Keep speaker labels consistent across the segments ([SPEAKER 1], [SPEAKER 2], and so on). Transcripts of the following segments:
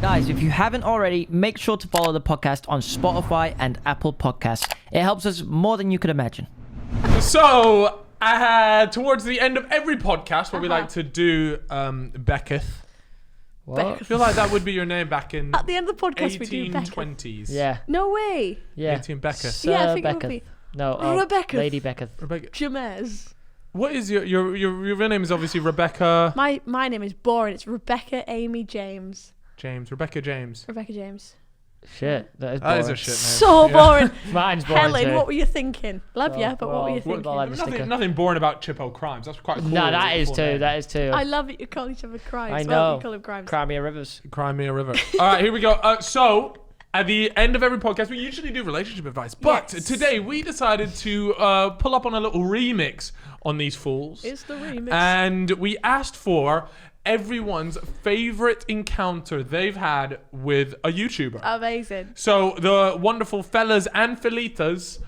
[SPEAKER 1] Guys, if you haven't already, make sure to follow the podcast on Spotify and Apple Podcasts. It helps us more than you could imagine.
[SPEAKER 2] So, towards the end of every podcast, what we like to do, Becketh.
[SPEAKER 1] What?
[SPEAKER 2] I feel like that would be your name back in
[SPEAKER 3] At the end of the podcast, we do Becketh.
[SPEAKER 2] 1820s.
[SPEAKER 1] Yeah.
[SPEAKER 3] No way.
[SPEAKER 1] Yeah.
[SPEAKER 2] 18 Becketh.
[SPEAKER 1] Sir
[SPEAKER 3] Yeah, I think it would
[SPEAKER 1] Becketh.
[SPEAKER 3] be.
[SPEAKER 1] No,
[SPEAKER 3] Rebecca.
[SPEAKER 1] Lady Becketh.
[SPEAKER 2] Rebecca.
[SPEAKER 3] Jamez.
[SPEAKER 2] What is your real name? Is obviously Rebecca
[SPEAKER 3] My name is boring. It's Rebecca Amy James.
[SPEAKER 2] James. Rebecca James.
[SPEAKER 3] Rebecca James.
[SPEAKER 1] Shit, that is
[SPEAKER 2] That
[SPEAKER 1] boring.
[SPEAKER 2] is a shit name.
[SPEAKER 3] So boring.
[SPEAKER 1] Mine's boring
[SPEAKER 3] Helen,
[SPEAKER 1] too.
[SPEAKER 3] what were you thinking? Love ya, but what were you
[SPEAKER 1] well,
[SPEAKER 3] thinking?
[SPEAKER 1] well, I'm just
[SPEAKER 2] Nothing boring about Chippo Crimes. That's quite cool.
[SPEAKER 1] No, that is
[SPEAKER 2] full
[SPEAKER 1] too.
[SPEAKER 2] name.
[SPEAKER 1] That is too.
[SPEAKER 3] I love it. You call each other crimes.
[SPEAKER 1] I
[SPEAKER 3] Well,
[SPEAKER 1] know.
[SPEAKER 3] you call them crimes.
[SPEAKER 1] Crimea Rivers.
[SPEAKER 2] Crimea River. All right, here we go. So, at the end of every podcast, we usually do relationship advice. But
[SPEAKER 3] Yes.
[SPEAKER 2] today, we decided to pull up on a little remix on these fools.
[SPEAKER 3] It's the remix.
[SPEAKER 2] And we asked for everyone's favorite encounter they've had with a YouTuber.
[SPEAKER 3] Amazing.
[SPEAKER 2] So the wonderful fellas and felitas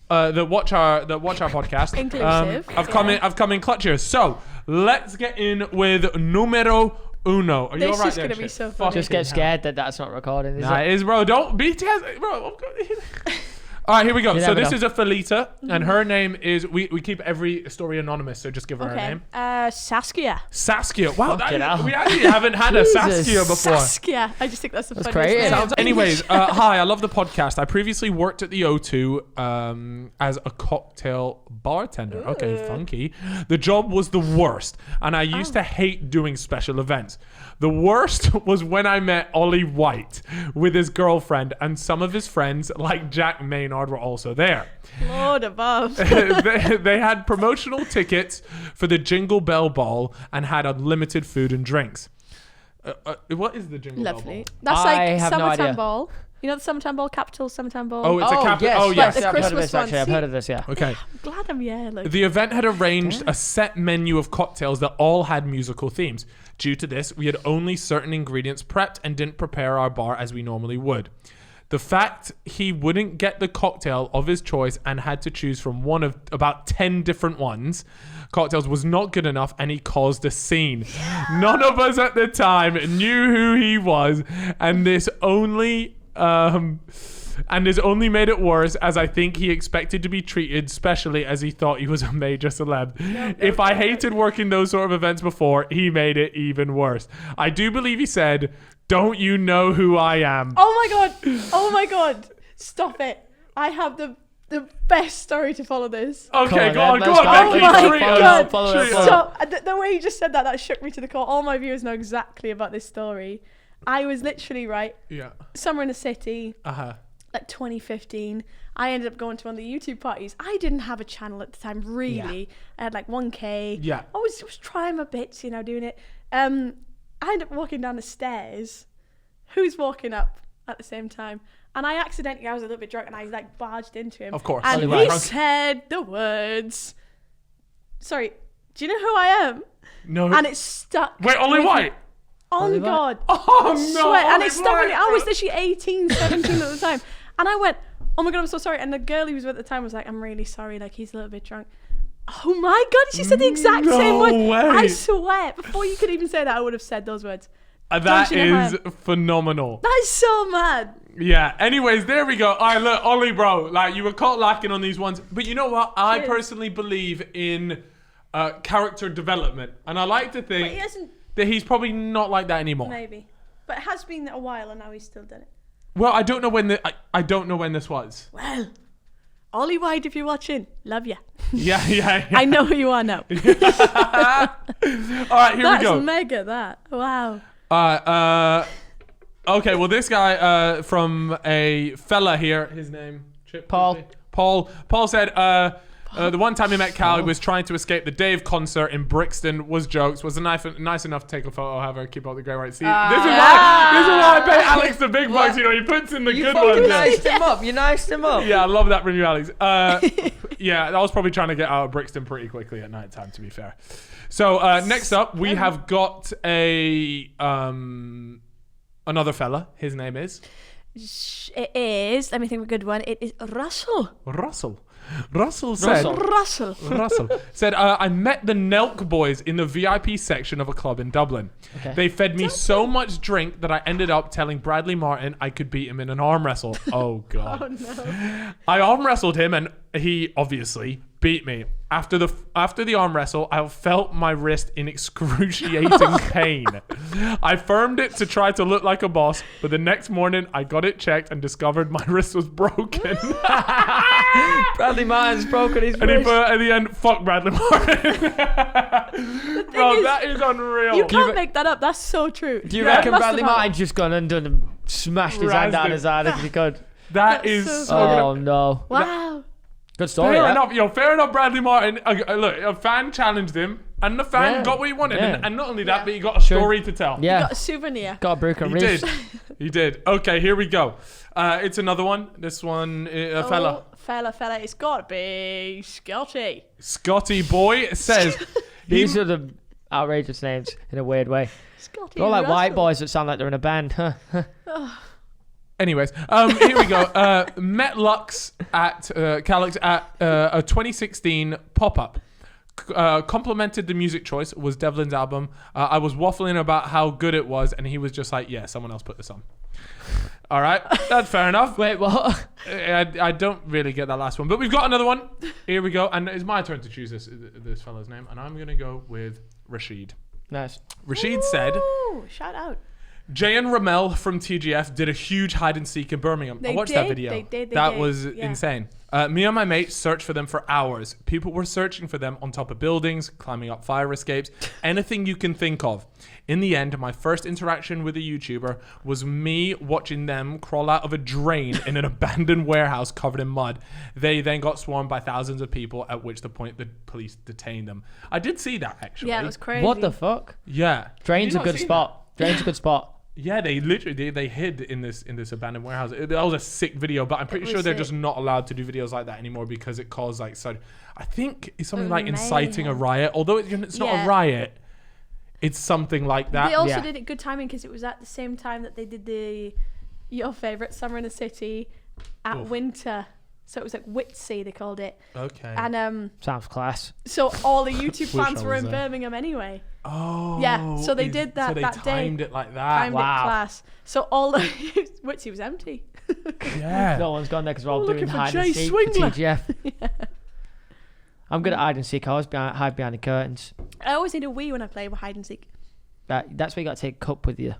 [SPEAKER 2] that watch our podcast,
[SPEAKER 3] Inclusive,
[SPEAKER 2] I've come in clutch here. So let's get in with numero uno. Are you
[SPEAKER 3] This
[SPEAKER 2] all right
[SPEAKER 3] is
[SPEAKER 2] there,
[SPEAKER 3] gonna be
[SPEAKER 2] Chip?
[SPEAKER 3] so funny.
[SPEAKER 2] Fucking
[SPEAKER 1] Just get
[SPEAKER 2] hell.
[SPEAKER 1] scared that that's not recording. Is
[SPEAKER 2] Nah,
[SPEAKER 1] it?
[SPEAKER 2] it is, bro. Don't be bro. All right, here we go.
[SPEAKER 1] You
[SPEAKER 2] So
[SPEAKER 1] never
[SPEAKER 2] this
[SPEAKER 1] know.
[SPEAKER 2] is a Felita, and her name is. We keep every story anonymous, so just give her her
[SPEAKER 3] Okay.
[SPEAKER 2] name.
[SPEAKER 3] Saskia.
[SPEAKER 2] Saskia. Wow,
[SPEAKER 1] Fucking hell.
[SPEAKER 2] we actually haven't had a
[SPEAKER 1] Jesus.
[SPEAKER 2] Saskia before.
[SPEAKER 3] Saskia. I just think that's the
[SPEAKER 1] That's
[SPEAKER 3] funniest
[SPEAKER 1] creative.
[SPEAKER 3] name.
[SPEAKER 2] Sounds- anyways, hi, I love the podcast. I previously worked at the O2 as a cocktail bartender. Okay, funky. The job was the worst, and I used to hate doing special events. The worst was when I met Ollie White with his girlfriend, and some of his friends, like Jack Maynard, were also there.
[SPEAKER 3] Lord above.
[SPEAKER 2] they had promotional tickets for the Jingle Bell Ball and had unlimited food and drinks. What is the Jingle Bell
[SPEAKER 3] Lovely.
[SPEAKER 2] Ball?
[SPEAKER 3] That's
[SPEAKER 1] I
[SPEAKER 3] like
[SPEAKER 1] have no
[SPEAKER 3] Summertime
[SPEAKER 1] idea.
[SPEAKER 3] Ball. You know the Summertime Ball, Capital Summertime Ball?
[SPEAKER 2] Oh, it's a capital.
[SPEAKER 1] yes.
[SPEAKER 2] Oh, yes.
[SPEAKER 3] the
[SPEAKER 1] I've heard of
[SPEAKER 3] Christmas
[SPEAKER 1] this actually.
[SPEAKER 3] one,
[SPEAKER 1] I've heard of this. Yeah.
[SPEAKER 2] Okay.
[SPEAKER 3] Glad I'm yellow.
[SPEAKER 2] The event had arranged a set menu of cocktails that all had musical themes. Due to this, we had only certain ingredients prepped and didn't prepare our bar as we normally would. The fact he wouldn't get the cocktail of his choice and had to choose from one of about 10 different cocktails was not good enough, and he caused a scene. None of us at the time knew who he was, and this only made it worse, as I think he expected to be treated specially as he thought he was a major celeb. If I hated working those sort of events before, he made it even worse. I do believe he said, "Don't you know who I am?"
[SPEAKER 3] Oh my god. Oh my god. Stop it. I have the best story to follow this.
[SPEAKER 2] Okay, go on,
[SPEAKER 1] let's
[SPEAKER 2] go on,
[SPEAKER 1] go.
[SPEAKER 3] Oh
[SPEAKER 2] Becky.
[SPEAKER 3] my
[SPEAKER 2] treat
[SPEAKER 3] God.
[SPEAKER 2] us.
[SPEAKER 1] Follow it,
[SPEAKER 2] Treat
[SPEAKER 1] follow
[SPEAKER 2] us.
[SPEAKER 1] it.
[SPEAKER 3] So the way you just said that shook me to the core. All my viewers know exactly about this story. I was literally
[SPEAKER 2] Yeah.
[SPEAKER 3] somewhere in the city,
[SPEAKER 2] Uh-huh.
[SPEAKER 3] like 2015. I ended up going to one of the YouTube parties. I didn't have a channel at the time, really. I had like 1K.
[SPEAKER 2] Yeah.
[SPEAKER 3] I was trying my bits, doing it. I ended up walking down the stairs. Who's walking up at the same time? And I was a little bit drunk, and I like barged into him.
[SPEAKER 2] Of course.
[SPEAKER 3] And
[SPEAKER 2] Ollie
[SPEAKER 3] he
[SPEAKER 2] White.
[SPEAKER 3] said the words. Sorry, do you know who I am?
[SPEAKER 2] No.
[SPEAKER 3] And it stuck.
[SPEAKER 2] Wait, Ollie
[SPEAKER 3] with me.
[SPEAKER 2] White.
[SPEAKER 3] On
[SPEAKER 1] Ollie White?
[SPEAKER 3] God.
[SPEAKER 2] Oh no.
[SPEAKER 3] Swear. And
[SPEAKER 2] Ollie
[SPEAKER 3] it stuck with me.
[SPEAKER 2] White,
[SPEAKER 3] I was
[SPEAKER 2] bro.
[SPEAKER 3] literally 18, 17 at the time. And I went, oh my God, I'm so sorry. And the girl he was with at the time was like, I'm really sorry. Like, he's a little bit drunk. Oh my God. She said the exact same
[SPEAKER 2] No
[SPEAKER 3] words.
[SPEAKER 2] way.
[SPEAKER 3] I swear. Before you could even say that, I would have said those words.
[SPEAKER 2] That
[SPEAKER 3] Don't you know
[SPEAKER 2] is phenomenal.
[SPEAKER 3] That is so mad.
[SPEAKER 2] Yeah. Anyways, there we go. All right, look, Ollie, bro. Like, you were caught lacking on these ones, but you know what? I
[SPEAKER 3] Cheers.
[SPEAKER 2] personally believe in character development, and I like to
[SPEAKER 3] But
[SPEAKER 2] think
[SPEAKER 3] he hasn't,
[SPEAKER 2] that he's probably not like that anymore.
[SPEAKER 3] maybe. But it has been a while, and now he's still done it.
[SPEAKER 2] Well, I don't know when I don't know when this was.
[SPEAKER 3] Well, Ollie White, if you're watching, love ya.
[SPEAKER 2] Yeah.
[SPEAKER 3] I know who you are now.
[SPEAKER 2] All right, here
[SPEAKER 3] That's
[SPEAKER 2] we go.
[SPEAKER 3] mega, that. Wow.
[SPEAKER 2] Okay, well, this guy from a fella here, his name, Chip,
[SPEAKER 1] Paul.
[SPEAKER 2] quickly. Paul said, the one time he met Cal, he was trying to escape the Dave concert in Brixton, was jokes, was nice enough to take a photo, have her keep up the great right. See, this is why I pay Alex the big bucks, he puts in the
[SPEAKER 1] You
[SPEAKER 2] good
[SPEAKER 1] fucking
[SPEAKER 2] ones.
[SPEAKER 1] niced him up. You niced him up.
[SPEAKER 2] Yeah, I love that from you, Alex. Yeah, I was probably trying to get out of Brixton pretty quickly at night time, to be fair. So next up, we have got another fella. His name is
[SPEAKER 3] It is, let me think of a good one. It is Russell.
[SPEAKER 2] Russell. Russell said,
[SPEAKER 3] Russell.
[SPEAKER 2] said, I met the Nelk boys in the VIP section of a club in Dublin.
[SPEAKER 1] Okay.
[SPEAKER 2] They fed me so much drink that I ended up telling Bradley Martin I could beat him in an arm wrestle. Oh, God.
[SPEAKER 3] Oh no.
[SPEAKER 2] I arm wrestled him and he obviously beat me. After the arm wrestle, I felt my wrist in excruciating pain. I firmed it to try to look like a boss, but the next morning I got it checked and discovered my wrist was broken.
[SPEAKER 1] Bradley Martin's broken his
[SPEAKER 2] And he
[SPEAKER 1] wrist.
[SPEAKER 2] put at the end, fuck Bradley Martin. Bro,
[SPEAKER 3] is,
[SPEAKER 2] that is unreal.
[SPEAKER 3] You can't make that up. That's so true.
[SPEAKER 1] Do you
[SPEAKER 2] Yeah.
[SPEAKER 1] reckon
[SPEAKER 3] Must
[SPEAKER 1] Bradley
[SPEAKER 3] have
[SPEAKER 1] Martin just gone undone and smashed his hand
[SPEAKER 2] Razzed
[SPEAKER 1] out
[SPEAKER 2] him.
[SPEAKER 1] his hand if he could?
[SPEAKER 2] That
[SPEAKER 3] That's
[SPEAKER 2] is
[SPEAKER 3] so
[SPEAKER 2] so
[SPEAKER 1] Oh
[SPEAKER 2] good.
[SPEAKER 1] no.
[SPEAKER 3] Wow.
[SPEAKER 1] Good story.
[SPEAKER 2] Fair
[SPEAKER 1] that.
[SPEAKER 2] enough, fair enough, Bradley Martin. Look, a fan challenged him, and the fan
[SPEAKER 1] Yeah.
[SPEAKER 2] got what he wanted.
[SPEAKER 1] Yeah.
[SPEAKER 2] And not only that,
[SPEAKER 3] Yeah.
[SPEAKER 2] but he got a story to tell.
[SPEAKER 1] Yeah.
[SPEAKER 3] Got a souvenir.
[SPEAKER 1] Got a broken
[SPEAKER 2] He
[SPEAKER 1] wrist.
[SPEAKER 2] did. He did. Okay, here we go. It's another one. This one, a fella.
[SPEAKER 3] Oh, fella. It's got to be Scotty.
[SPEAKER 2] Scotty Boy says,
[SPEAKER 1] These are the outrageous names in a weird way.
[SPEAKER 3] Scotty.
[SPEAKER 1] They're all like white
[SPEAKER 3] Russell.
[SPEAKER 1] boys that sound like they're in a band. Huh?
[SPEAKER 2] anyways, here we go. Met Lux at Calix at a 2016 pop-up. Complimented the music choice, was Devlin's album. I was waffling about how good it was, and he was just like, yeah, someone else put this on. All right, that's fair enough.
[SPEAKER 1] Wait, what?
[SPEAKER 2] I don't really get that last one, but we've got another one. Here we go, and it's my turn to choose this fellow's name, and I'm gonna go with Rashid.
[SPEAKER 1] Nice.
[SPEAKER 2] Rashid said,
[SPEAKER 3] Ooh, shout out.
[SPEAKER 2] Jay and Ramel from TGF did a huge hide and seek in Birmingham. I
[SPEAKER 3] They
[SPEAKER 2] watched that
[SPEAKER 3] did,
[SPEAKER 2] video.
[SPEAKER 3] they did,
[SPEAKER 2] that
[SPEAKER 3] did,
[SPEAKER 2] was
[SPEAKER 3] yeah.
[SPEAKER 2] insane. Me and my mate searched for them for hours. People were searching for them on top of buildings, climbing up fire escapes, anything you can think of. In the end, my first interaction with a YouTuber was me watching them crawl out of a drain in an abandoned warehouse covered in mud. They then got swarmed by thousands of people, at which the point the police detained them. I did see that, actually.
[SPEAKER 3] Yeah, it was crazy.
[SPEAKER 1] What the fuck?
[SPEAKER 2] Yeah.
[SPEAKER 1] Drain's
[SPEAKER 2] Did
[SPEAKER 1] a
[SPEAKER 2] you not
[SPEAKER 1] good
[SPEAKER 2] see
[SPEAKER 1] spot. Drain's a good spot.
[SPEAKER 2] Yeah, they literally they hid in this abandoned warehouse. That was a sick video, but I'm pretty
[SPEAKER 3] was
[SPEAKER 2] sure they're
[SPEAKER 3] sick.
[SPEAKER 2] just not allowed to do videos like that anymore because it caused like so. I think it's something
[SPEAKER 3] Oh,
[SPEAKER 2] like inciting a
[SPEAKER 3] mayhem.
[SPEAKER 2] riot. Although it's not
[SPEAKER 3] Yeah.
[SPEAKER 2] a riot, it's something like that.
[SPEAKER 3] They also
[SPEAKER 1] Yeah.
[SPEAKER 3] did it good timing because it was at the same time that they did your favourite Summer in the City at
[SPEAKER 2] Oof.
[SPEAKER 3] winter. So it was like Whitsey, they called it.
[SPEAKER 2] Okay.
[SPEAKER 3] And
[SPEAKER 1] Sounds class.
[SPEAKER 3] so all the YouTube
[SPEAKER 2] Wish
[SPEAKER 3] fans
[SPEAKER 2] I
[SPEAKER 3] were
[SPEAKER 2] was
[SPEAKER 3] in
[SPEAKER 2] there.
[SPEAKER 3] Birmingham anyway.
[SPEAKER 2] oh,
[SPEAKER 3] Yeah, so they did that
[SPEAKER 2] So they
[SPEAKER 3] that day.
[SPEAKER 2] timed it like that.
[SPEAKER 3] Timed
[SPEAKER 1] wow.
[SPEAKER 3] it class. So all the Whitsey was empty.
[SPEAKER 2] Yeah.
[SPEAKER 1] No one's gone there because we're all
[SPEAKER 3] Oh,
[SPEAKER 1] doing
[SPEAKER 3] looking for
[SPEAKER 1] hide
[SPEAKER 3] Jay
[SPEAKER 1] and seek for
[SPEAKER 3] Swingler.
[SPEAKER 1] TGF. I'm good at hide and seek. I always hide behind the curtains.
[SPEAKER 3] I always need a wee when I play with hide and seek.
[SPEAKER 1] That's where you got to take a cup with you.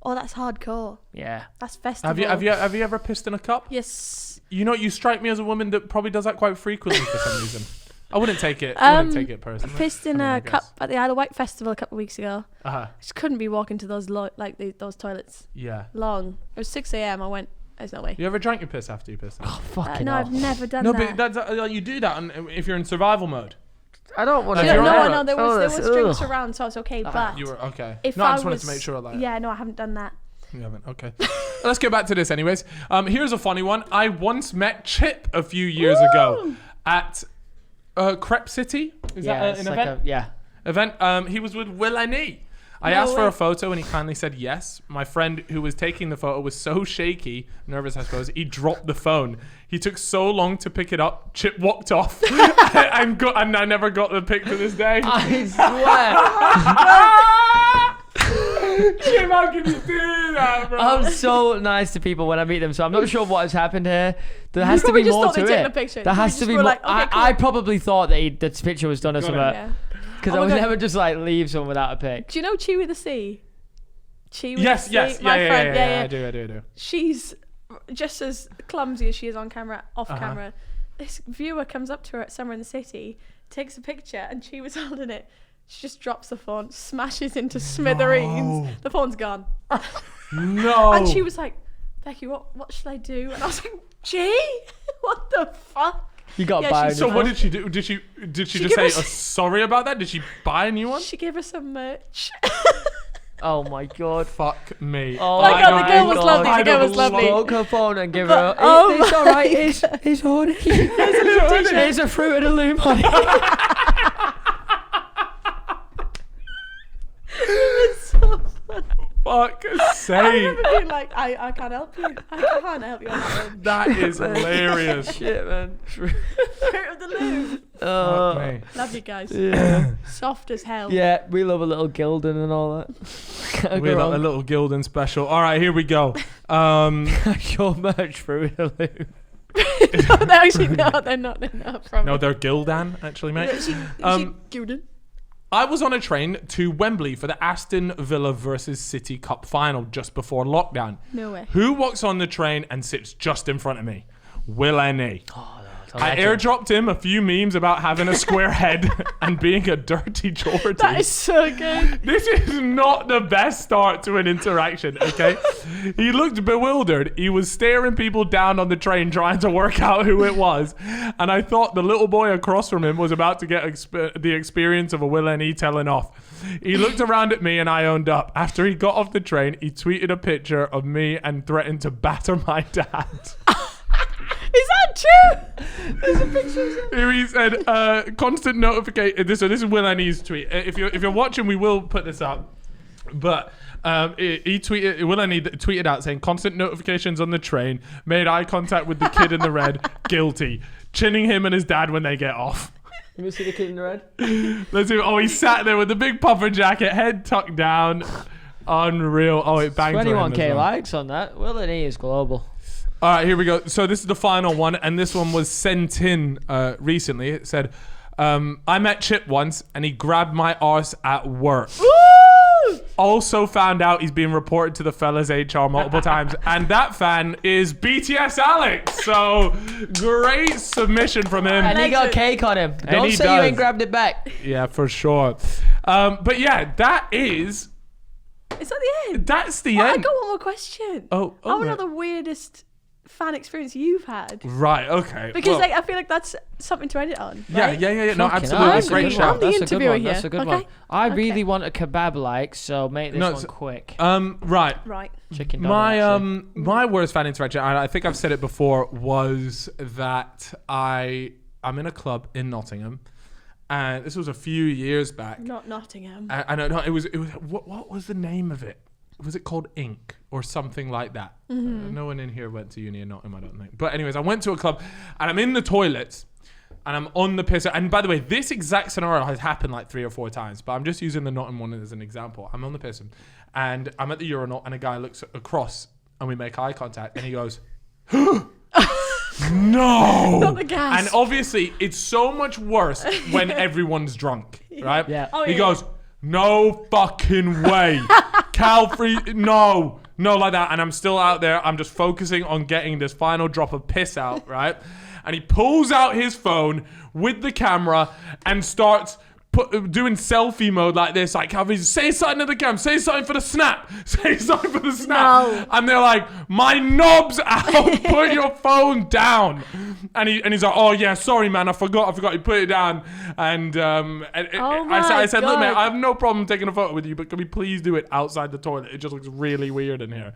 [SPEAKER 3] Oh, that's hardcore.
[SPEAKER 1] Yeah.
[SPEAKER 3] That's festival.
[SPEAKER 2] Have you ever pissed in a cup?
[SPEAKER 3] Yes.
[SPEAKER 2] You strike me as a woman that probably does that quite frequently for some reason. I wouldn't take it. I wouldn't take it personally.
[SPEAKER 3] Pissed in
[SPEAKER 2] I
[SPEAKER 3] a
[SPEAKER 2] guess.
[SPEAKER 3] cup at the Isle of Wight festival a couple of weeks ago.
[SPEAKER 2] Uh-huh.
[SPEAKER 3] Just couldn't be walking to those those toilets
[SPEAKER 2] Yeah.
[SPEAKER 3] long. It was 6 a.m. I went. There's no way.
[SPEAKER 2] You ever drank your piss after you pissed?
[SPEAKER 1] Oh, fucking
[SPEAKER 3] No,
[SPEAKER 1] hell.
[SPEAKER 3] I've never done
[SPEAKER 2] No,
[SPEAKER 3] that.
[SPEAKER 2] but that's you do that if you're in survival mode.
[SPEAKER 1] I don't want
[SPEAKER 2] If
[SPEAKER 1] to.
[SPEAKER 2] you're
[SPEAKER 3] no,
[SPEAKER 2] on
[SPEAKER 3] no,
[SPEAKER 2] it.
[SPEAKER 3] there was
[SPEAKER 1] Oh,
[SPEAKER 3] drinks
[SPEAKER 1] ugh.
[SPEAKER 3] around, so it's okay. But
[SPEAKER 2] You were okay.
[SPEAKER 3] if
[SPEAKER 2] No, I
[SPEAKER 3] I
[SPEAKER 2] just wanted
[SPEAKER 3] was,
[SPEAKER 2] to make sure that.
[SPEAKER 3] yeah, no, I haven't done that.
[SPEAKER 2] You haven't. Okay. Let's get back to this, anyways. Here's a funny one. I once met Chip a few years ago at Crep City. Is
[SPEAKER 1] Yeah,
[SPEAKER 2] that
[SPEAKER 1] it's
[SPEAKER 2] an
[SPEAKER 1] like
[SPEAKER 2] event?
[SPEAKER 1] yeah.
[SPEAKER 2] Event. He was with Will and E. I
[SPEAKER 3] No
[SPEAKER 2] asked for
[SPEAKER 3] way.
[SPEAKER 2] a photo and he kindly said yes. My friend who was taking the photo was so shaky, nervous I suppose, he dropped the phone. He took so long to pick it up. Chip walked off, and I never got the pic to this day.
[SPEAKER 1] I swear.
[SPEAKER 2] Chip, how can you do that, bro?
[SPEAKER 1] I'm so nice to people when I meet them, so I'm not sure what has happened here. There has to
[SPEAKER 3] probably
[SPEAKER 1] be
[SPEAKER 3] just
[SPEAKER 1] more
[SPEAKER 3] thought
[SPEAKER 1] to
[SPEAKER 3] they'd taken
[SPEAKER 1] it.
[SPEAKER 3] a picture.
[SPEAKER 1] There
[SPEAKER 3] You
[SPEAKER 1] has
[SPEAKER 3] just
[SPEAKER 1] to be
[SPEAKER 3] were
[SPEAKER 1] more.
[SPEAKER 3] like, okay, cool.
[SPEAKER 1] I probably thought that the picture was done or
[SPEAKER 2] Got it.
[SPEAKER 1] something.
[SPEAKER 3] Yeah.
[SPEAKER 1] Because
[SPEAKER 3] Oh
[SPEAKER 1] I
[SPEAKER 3] my
[SPEAKER 1] would
[SPEAKER 3] God.
[SPEAKER 1] never just like leave someone without a pic.
[SPEAKER 3] Do you know Chewy the Sea? Chewy
[SPEAKER 2] Yes,
[SPEAKER 3] the
[SPEAKER 2] yes,
[SPEAKER 3] Sea? My
[SPEAKER 2] yeah,
[SPEAKER 3] friend,
[SPEAKER 2] yeah, I do.
[SPEAKER 3] She's just as clumsy as she is on camera, off
[SPEAKER 2] Uh-huh.
[SPEAKER 3] camera. This viewer comes up to her at Summer in the City, takes a picture, and she was holding it. She just drops the phone, smashes into smithereens.
[SPEAKER 2] No.
[SPEAKER 3] The phone's gone.
[SPEAKER 2] No.
[SPEAKER 3] And she was like, Becky, what should I do? And I was like, Gee, what the fuck?
[SPEAKER 1] You got
[SPEAKER 3] Yeah,
[SPEAKER 1] banned.
[SPEAKER 3] she's
[SPEAKER 2] So
[SPEAKER 3] so
[SPEAKER 2] what did she do? Did she
[SPEAKER 3] She
[SPEAKER 2] just say
[SPEAKER 3] gave us-
[SPEAKER 2] sorry about that? Did she buy a new one?
[SPEAKER 3] She gave her some merch.
[SPEAKER 1] Oh my god.
[SPEAKER 2] Fuck me.
[SPEAKER 1] Oh
[SPEAKER 3] my God, the girl was
[SPEAKER 1] God.
[SPEAKER 3] lovely. The
[SPEAKER 2] I'd
[SPEAKER 3] girl
[SPEAKER 2] have
[SPEAKER 3] was lovely.
[SPEAKER 1] Broke her phone and give
[SPEAKER 3] But-
[SPEAKER 1] her.
[SPEAKER 3] oh
[SPEAKER 1] It's
[SPEAKER 3] my
[SPEAKER 1] alright. It's honey. Here's a fruit and a loom honey.
[SPEAKER 3] It's so funny.
[SPEAKER 2] fuck's
[SPEAKER 3] I
[SPEAKER 2] sake.
[SPEAKER 3] remember being like, I can't help you. I can't help you on that one.
[SPEAKER 2] That is hilarious.
[SPEAKER 1] Shit, man.
[SPEAKER 3] Fruit of the Loom.
[SPEAKER 2] Fuck me.
[SPEAKER 3] Love you guys.
[SPEAKER 1] Yeah.
[SPEAKER 3] Soft as hell.
[SPEAKER 1] Yeah, we love a little Gildan and all that. Can't
[SPEAKER 2] We
[SPEAKER 1] go
[SPEAKER 2] got a
[SPEAKER 1] wrong.
[SPEAKER 2] little Gildan special. All right, here we go.
[SPEAKER 1] Your merch for the Loom.
[SPEAKER 3] No, they're actually not. They're not. They're not from.
[SPEAKER 2] No, they're Gildan, actually, mate.
[SPEAKER 3] Gildan.
[SPEAKER 2] I was on a train to Wembley for the Aston Villa versus City Cup final just before lockdown.
[SPEAKER 3] No way.
[SPEAKER 2] Who walks on the train and sits just in front of me? Will N.E. I
[SPEAKER 1] legend.
[SPEAKER 2] airdropped him a few memes about having a square head and being a dirty Geordie.
[SPEAKER 3] That is so good.
[SPEAKER 2] This is not the best start to an interaction, okay? He looked bewildered. He was staring people down on the train trying to work out who it was. And I thought the little boy across from him was about to get the experience of a Will N.E. telling off. He looked around at me and I owned up. After he got off the train, he tweeted a picture of me and threatened to batter my dad.
[SPEAKER 3] Is that true? There's a picture.
[SPEAKER 2] Here he said, constant notification. This is Will N.E.'s tweet. If you're watching, we will put this up. But he tweeted, Will N.E. tweeted out saying, constant notifications on the train, made eye contact with the kid in the red, guilty. Chinning him and his dad when they get off.
[SPEAKER 1] You see the kid in the red?
[SPEAKER 2] Let's see. Oh, he sat there with the big puffer jacket, head tucked down. Unreal. Oh, it bangs for him as
[SPEAKER 1] 21k
[SPEAKER 2] well.
[SPEAKER 1] likes on that. Will and E is global.
[SPEAKER 2] All right, here we go. So this is the final one, and this one was sent in recently. It said, I met Chip once, and he grabbed my arse at work.
[SPEAKER 3] Woo!
[SPEAKER 2] Also found out he's been reported to the fellas HR multiple times, and that fan is BTS Alex. So great submission from him.
[SPEAKER 1] And he got
[SPEAKER 3] Legend.
[SPEAKER 1] cake on him.
[SPEAKER 2] And
[SPEAKER 1] Don't
[SPEAKER 2] he
[SPEAKER 1] say you
[SPEAKER 2] does.
[SPEAKER 1] ain't grabbed it back.
[SPEAKER 2] Yeah, for sure. But yeah, that is
[SPEAKER 3] Is that the end?
[SPEAKER 2] that's the
[SPEAKER 3] I
[SPEAKER 2] end.
[SPEAKER 3] got one more question.
[SPEAKER 2] Oh,
[SPEAKER 3] I want to
[SPEAKER 2] okay.
[SPEAKER 3] know the weirdest fan experience you've had.
[SPEAKER 2] Right. Okay.
[SPEAKER 3] Because
[SPEAKER 2] Well,
[SPEAKER 3] like I feel like that's something to end it on.
[SPEAKER 2] yeah.
[SPEAKER 3] Right?
[SPEAKER 2] No,
[SPEAKER 1] Fucking
[SPEAKER 2] absolutely.
[SPEAKER 1] hell, that's a
[SPEAKER 2] Great
[SPEAKER 1] good
[SPEAKER 2] shout.
[SPEAKER 1] one.
[SPEAKER 3] the
[SPEAKER 1] That's a good
[SPEAKER 3] interviewer
[SPEAKER 1] one. That's
[SPEAKER 3] here.
[SPEAKER 1] a good
[SPEAKER 3] Okay.
[SPEAKER 1] one. I
[SPEAKER 3] Okay.
[SPEAKER 1] really want a kebab like, so make this
[SPEAKER 2] No,
[SPEAKER 1] one
[SPEAKER 2] it's-
[SPEAKER 1] quick.
[SPEAKER 2] Right.
[SPEAKER 3] Right.
[SPEAKER 1] Chicken donut, actually.
[SPEAKER 2] My worst fan interaction, and I think I've said it before, was that I'm in a club in Nottingham, and this was a few years back.
[SPEAKER 3] Not Nottingham.
[SPEAKER 2] I don't know. It was what was the name of it? Was it called Ink or something like that? No one in here went to uni in Nottingham, I don't think. But anyways, I went to a club, and I'm in the toilets, and I'm on the pisser. And by the way, this exact scenario has happened like 3 or 4 times, but I'm just using the Nottingham one as an example. I'm on the pisser, and I'm at the urinal, and a guy looks across, and we make eye contact, and he goes, no.
[SPEAKER 3] Not the gas.
[SPEAKER 2] And obviously, it's so much worse when everyone's drunk, right?
[SPEAKER 1] Yeah.
[SPEAKER 3] Oh,
[SPEAKER 2] He
[SPEAKER 3] yeah.
[SPEAKER 2] goes, no fucking way. Calfrey, no, like that. And I'm still out there. I'm just focusing on getting this final drop of piss out, right? And he pulls out his phone with the camera and starts doing selfie mode like this, like say something to the camera, say something for the snap, say something for the snap.
[SPEAKER 3] No.
[SPEAKER 2] And they're like, my knob's out, put your phone down. And he's like, oh yeah, sorry man, I forgot, you put it down. And I said, look man,
[SPEAKER 3] God.
[SPEAKER 2] I have no problem taking a photo with you, but can we please do it outside the toilet? It just looks really weird in here.